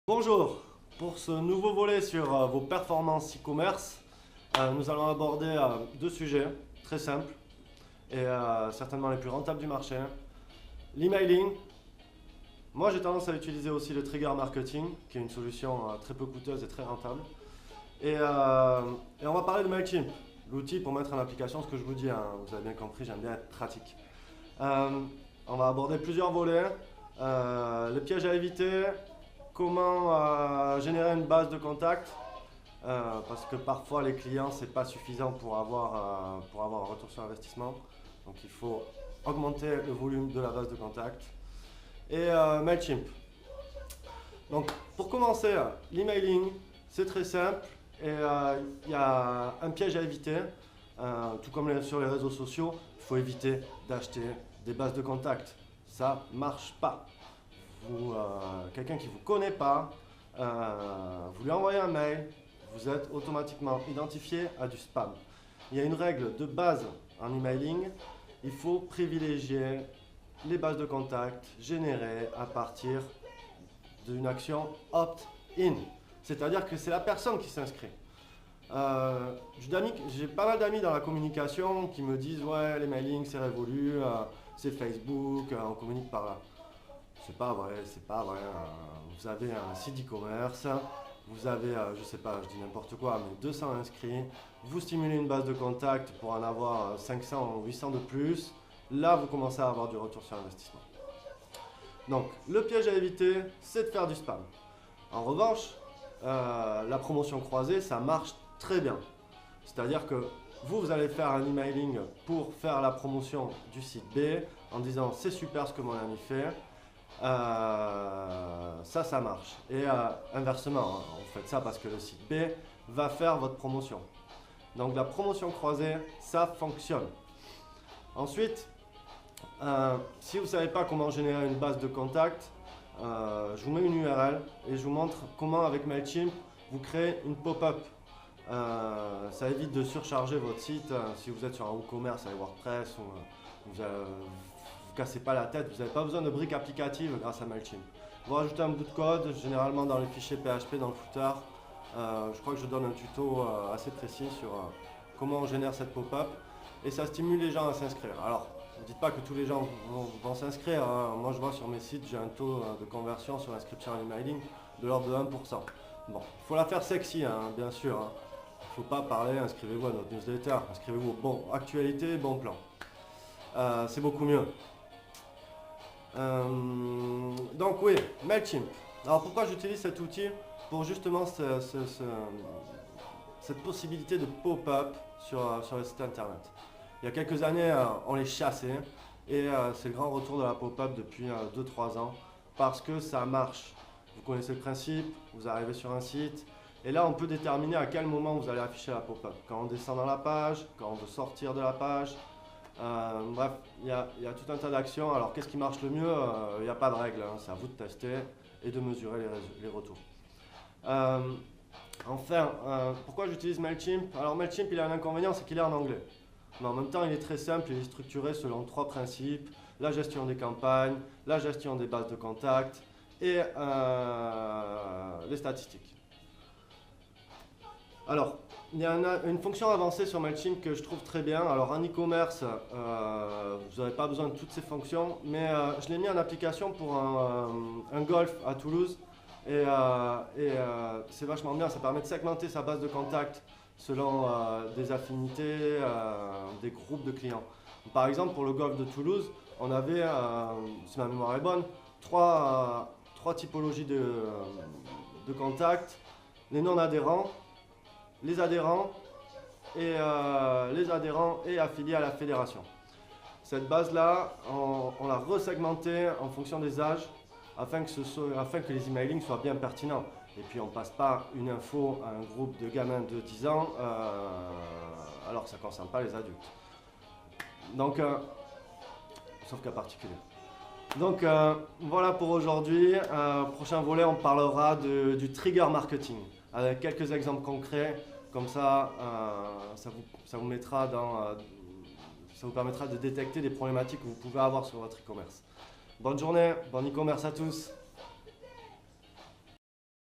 Bonjour, pour ce nouveau volet sur vos performances e-commerce, nous allons aborder deux sujets très simples et certainement les plus rentables du marché. L'emailing, moi j'ai tendance à utiliser aussi le trigger marketing, qui est une solution très peu coûteuse et très rentable. Et on va parler de MailChimp, l'outil pour mettre en application ce que je vous dis, hein. Vous avez bien compris, j'aime bien être pratique. On va aborder plusieurs volets, les pièges à éviter, comment générer une base de contact, parce que parfois les clients c'est pas suffisant pour avoir un retour sur investissement, donc il faut augmenter le volume de la base de contact. Et MailChimp. Donc pour commencer, l'emailing c'est très simple et il y a un piège à éviter, tout comme sur les réseaux sociaux, il faut éviter d'acheter des bases de contact, ça marche pas. Quelqu'un qui ne vous connaît pas, vous lui envoyez un mail, vous êtes automatiquement identifié à du spam. Il y a une règle de base en emailing, il faut privilégier les bases de contact générées à partir d'une action opt-in, c'est-à-dire que c'est la personne qui s'inscrit. J'ai pas mal d'amis dans la communication qui me disent ouais, les mailings c'est révolu, c'est Facebook, on communique par là. C'est pas vrai, c'est pas vrai. Vous avez un site e-commerce, vous avez, je sais pas, je dis n'importe quoi, mais 200 inscrits, vous stimulez une base de contact pour en avoir 500 ou 800 de plus, là vous commencez à avoir du retour sur investissement. Donc le piège à éviter, c'est de faire du spam. En revanche, la promotion croisée, ça marche très bien. C'est-à-dire que vous allez faire un emailing pour faire la promotion du site B en disant c'est super ce que mon ami fait. Ça marche. Et inversement, vous faites ça parce que le site B va faire votre promotion. Donc la promotion croisée, ça fonctionne. Ensuite, si vous ne savez pas comment générer une base de contact, je vous mets une URL et je vous montre comment avec MailChimp vous créez une pop-up. Ça évite de surcharger votre site si vous êtes sur un WooCommerce avec WordPress ou vous cassez pas la tête, vous n'avez pas besoin de briques applicatives grâce à MailChimp. Vous rajoutez un bout de code, généralement dans les fichiers PHP, dans le footer. Je crois que je donne un tuto assez précis sur comment on génère cette pop-up et ça stimule les gens à s'inscrire. Alors, ne dites pas que tous les gens vont s'inscrire, hein. Moi je vois sur mes sites, j'ai un taux de conversion sur l'inscription à l'emailing de l'ordre de 1%. Bon, il faut la faire sexy, hein, bien sûr. Hein. Il ne faut pas parler, inscrivez-vous à notre newsletter, inscrivez-vous au bon actualité, bon plan. C'est beaucoup mieux. Donc oui, MailChimp. Alors pourquoi j'utilise cet outil? Pour justement cette possibilité de pop-up sur le site internet. Il y a quelques années, on les chassait et c'est le grand retour de la pop-up depuis 2-3 ans parce que ça marche. Vous connaissez le principe, vous arrivez sur un site et là on peut déterminer à quel moment vous allez afficher la pop-up. Quand on descend dans la page, quand on veut sortir de la page. Bref, il y a tout un tas d'actions. Alors qu'est-ce qui marche le mieux? Il n'y a pas de règle, hein. C'est à vous de tester et de mesurer les retours. Enfin, pourquoi j'utilise MailChimp? Alors MailChimp il a un inconvénient, c'est qu'il est en anglais. Mais en même temps il est très simple, il est structuré selon 3 principes: la gestion des campagnes, la gestion des bases de contact et les statistiques. Alors, il y a une fonction avancée sur MailChimp que je trouve très bien. Alors en e-commerce, vous n'avez pas besoin de toutes ces fonctions, mais je l'ai mis en application pour un golf à Toulouse. Et c'est vachement bien, ça permet de segmenter sa base de contact selon des affinités, des groupes de clients. Par exemple, pour le golf de Toulouse, on avait, si ma mémoire est bonne, trois typologies de contacts: les non-adhérents, les adhérents et affiliés à la fédération. Cette base-là, on l'a resegmentée en fonction des âges afin que les emailings soient bien pertinents. Et puis on ne passe pas une info à un groupe de gamins de 10 ans alors que ça ne concerne pas les adultes. Donc, sauf cas particulier. Donc voilà pour aujourd'hui. Prochain volet, on parlera du trigger marketing avec quelques exemples concrets. Comme ça, ça vous permettra de détecter des problématiques que vous pouvez avoir sur votre e-commerce. Bonne journée, bon e-commerce à tous.